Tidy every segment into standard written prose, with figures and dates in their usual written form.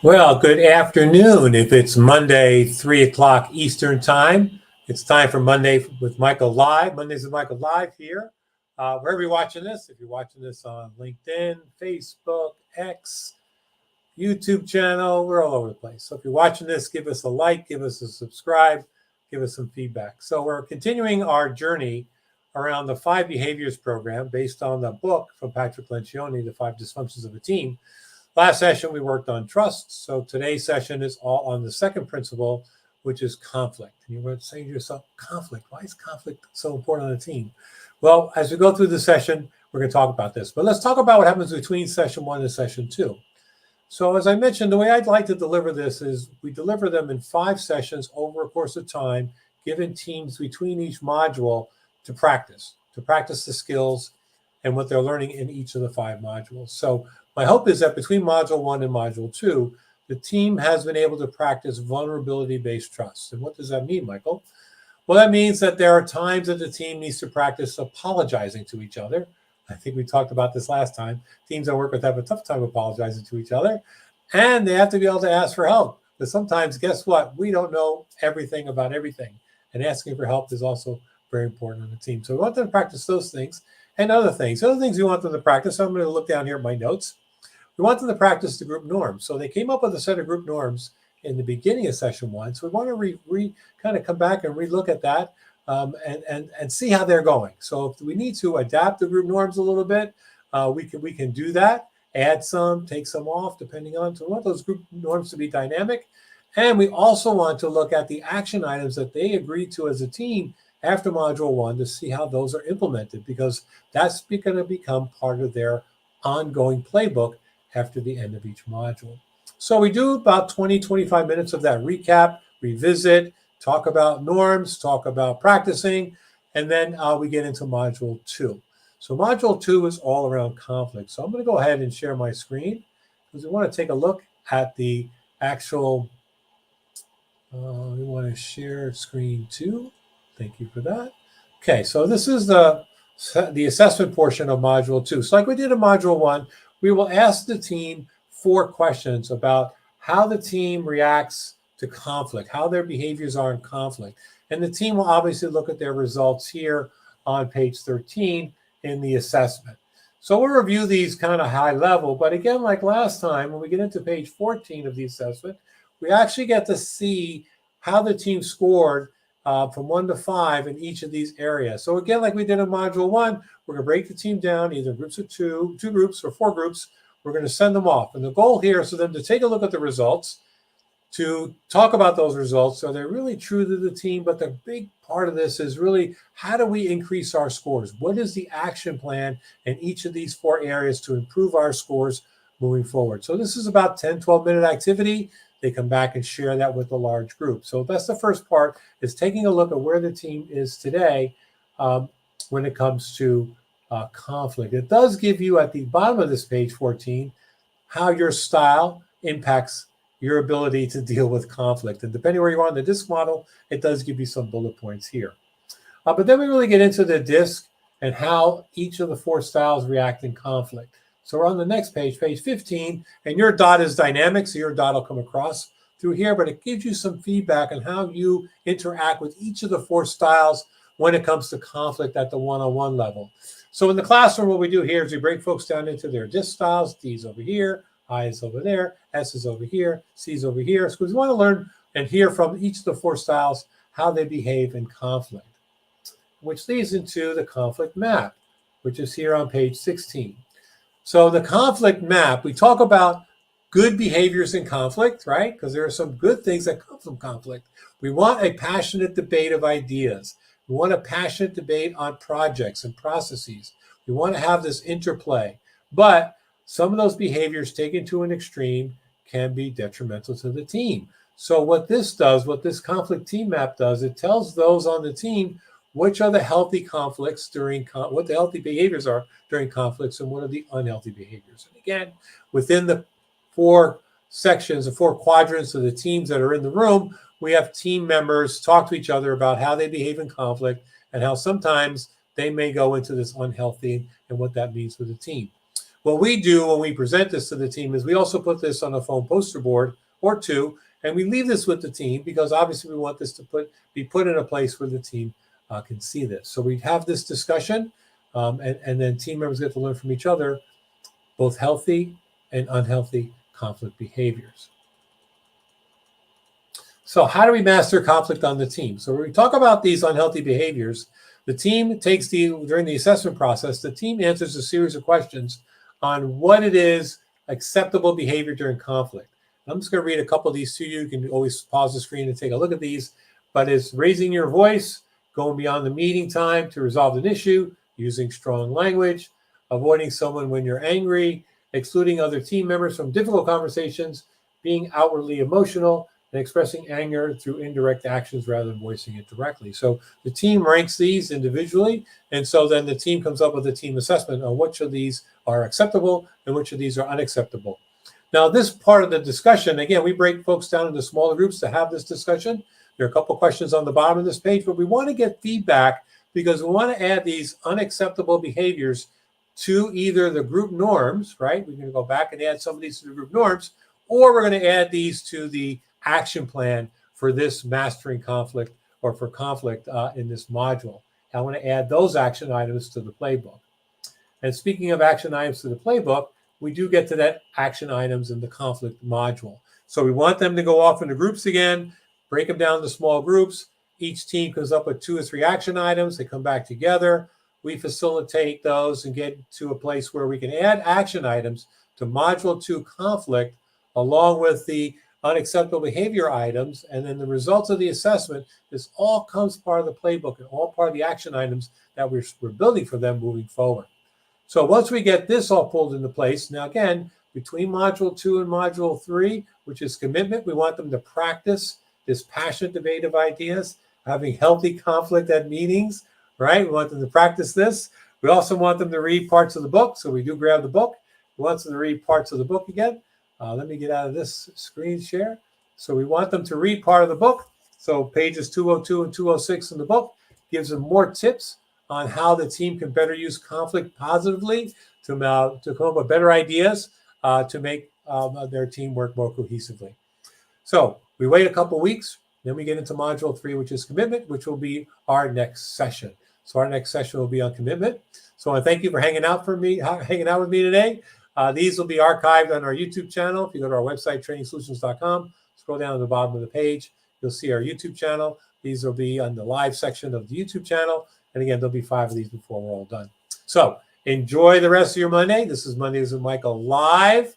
Well, good afternoon. If it's Monday, 3 o'clock Eastern Time, it's time for Monday with Michael Live. Mondays with Michael Live here. Wherever you're watching this, if you're watching this on LinkedIn, Facebook, X, YouTube channel, we're all over the place. So if you're watching this, give us a like, give us a subscribe, give us some feedback. So we're continuing our journey around the 5 Behaviors program based on the book from Patrick Lencioni, The 5 Dysfunctions of a Team. Last session, we worked on trust. So today's session is all on the second principle, which is conflict. And you're saying to yourself, conflict, why is conflict so important on a team? Well, as we go through the session, we're going to talk about this. But let's talk about what happens between session 1 and session 2. So as I mentioned, the way I'd like to deliver this is we deliver them in 5 sessions over a course of time, giving teams between each module to practice the skills and what they're learning in each of the 5 modules. So my hope is that between Module 1 and Module 2, the team has been able to practice vulnerability-based trust. And what does that mean, Michael? Well, that means that there are times that the team needs to practice apologizing to each other. I think we talked about this last time. Teams I work with have a tough time apologizing to each other. And they have to be able to ask for help. But sometimes, guess what? We don't know everything about everything. And asking for help is also very important on the team. So we want them to practice those things and other things. Other things we want them to practice, I'm going to look down here at my notes. We want them to practice the group norms. So they came up with a set of group norms in the beginning of session 1. So we want to kind of come back and relook at that and see how they're going. So if we need to adapt the group norms a little bit, we can do that. Add some, take some off, depending on. So we want those group norms to be dynamic. And we also want to look at the action items that they agreed to as a team after Module 1 to see how those are implemented, because that's going to become part of their ongoing playbook after the end of each module. So we do about 20, 25 minutes of that recap, revisit, talk about norms, talk about practicing, and then we get into Module 2. So Module 2 is all around conflict. So I'm going to go ahead and share my screen because we want to take a look at the actual, we want to share screen 2. Thank you for that. Okay, so this is the assessment portion of Module 2. So like we did in Module 1, we will ask the team 4 questions about how the team reacts to conflict, how their behaviors are in conflict. And the team will obviously look at their results here on page 13 in the assessment. So we'll review these kind of high level, but again, like last time, when we get into page 14 of the assessment, we actually get to see how the team scored from 1 to 5 in each of these areas. So again, like we did in Module 1, we're going to break the team down, either groups of 2 groups or 4 groups. We're going to send them off. And the goal here is for them to take a look at the results, to talk about those results. So they're really true to the team, but the big part of this is really how do we increase our scores? What is the action plan in each of these 4 areas to improve our scores moving forward? So this is about 10, 12-minute activity. They come back and share that with a large group. So that's the first part, is taking a look at where the team is today when it comes to conflict. It does give you at the bottom of this page 14 how your style impacts your ability to deal with conflict. And depending where you are on the DISC model, it does give you some bullet points here. But then we really get into the DISC and how each of the 4 styles react in conflict. So we're on the next page, page 15, and your dot is dynamic, so your dot will come across through here, but it gives you some feedback on how you interact with each of the 4 styles when it comes to conflict at the one-on-one level. So in the classroom, what we do here is we break folks down into their DISC styles. D's over here, I is over there, S is over here, C is over here. So we want to learn and hear from each of the 4 styles how they behave in conflict, which leads into the conflict map, which is here on page 16. So the conflict map, we talk about good behaviors in conflict, right? Because there are some good things that come from conflict. We want a passionate debate of ideas. We want a passionate debate on projects and processes. We want to have this interplay. But some of those behaviors taken to an extreme can be detrimental to the team. So what this does, what this conflict team map does, it tells those on the team which are the healthy conflicts during, what the healthy behaviors are during conflicts and what are the unhealthy behaviors. And again, within the 4 sections, the 4 quadrants of the teams that are in the room, we have team members talk to each other about how they behave in conflict and how sometimes they may go into this unhealthy and what that means for the team. what we do when we present this to the team is we also put this on a foam poster board or two, and we leave this with the team because obviously we want this to be put in a place where the team can see this. So we have this discussion, and then team members get to learn from each other, both healthy and unhealthy conflict behaviors. So how do we master conflict on the team? So when we talk about these unhealthy behaviors, the team during the assessment process, the team answers a series of questions on what it is acceptable behavior during conflict. I'm just going to read a couple of these to you. You can always pause the screen and take a look at these. But it's raising your voice, going beyond the meeting time to resolve an issue, using strong language, avoiding someone when you're angry, excluding other team members from difficult conversations, being outwardly emotional, and expressing anger through indirect actions rather than voicing it directly. So the team ranks these individually, and so then the team comes up with a team assessment on which of these are acceptable and which of these are unacceptable. Now, this part of the discussion, again, we break folks down into smaller groups to have this discussion. There are a couple questions on the bottom of this page, but we want to get feedback because we want to add these unacceptable behaviors to either the group norms, right? We're going to go back and add some of these to the group norms, or we're going to add these to the action plan for this mastering conflict or for conflict in this module. I want to add those action items to the playbook. And speaking of action items to the playbook, we do get to that action items in the conflict module. So we want them to go off into groups again, break them down to small groups. Each team comes up with 2 or 3 action items. They come back together. We facilitate those and get to a place where we can add action items to module 2 conflict along with the unacceptable behavior items. And then the results of the assessment, this all comes part of the playbook and all part of the action items that we're building for them moving forward. So once we get this all pulled into place, now again, between module 2 and module 3, which is commitment, we want them to practice this passionate debate of ideas, having healthy conflict at meetings, right? We want them to practice this. We also want them to read parts of the book. So we do grab the book. We want them to read parts of the book again. Let me get out of this screen share. So we want them to read part of the book. So pages 202 and 206 in the book gives them more tips on how the team can better use conflict positively to come up with better ideas to make their team work more cohesively. So we wait a couple weeks, then we get into module 3, which is commitment, which will be our next session. So our next session will be on commitment. So I thank you for hanging out with me today. These will be archived on our YouTube channel. If you go to our website, trainingsolutions.com, scroll down to the bottom of the page, you'll see our YouTube channel. These will be on the live section of the YouTube channel. And again, there'll be 5 of these before we're all done. So enjoy the rest of your Monday. This is Mondays with Michael live.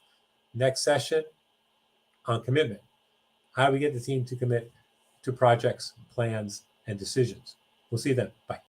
Next session on commitment. How do we get the team to commit to projects, plans, and decisions? We'll see you then. Bye.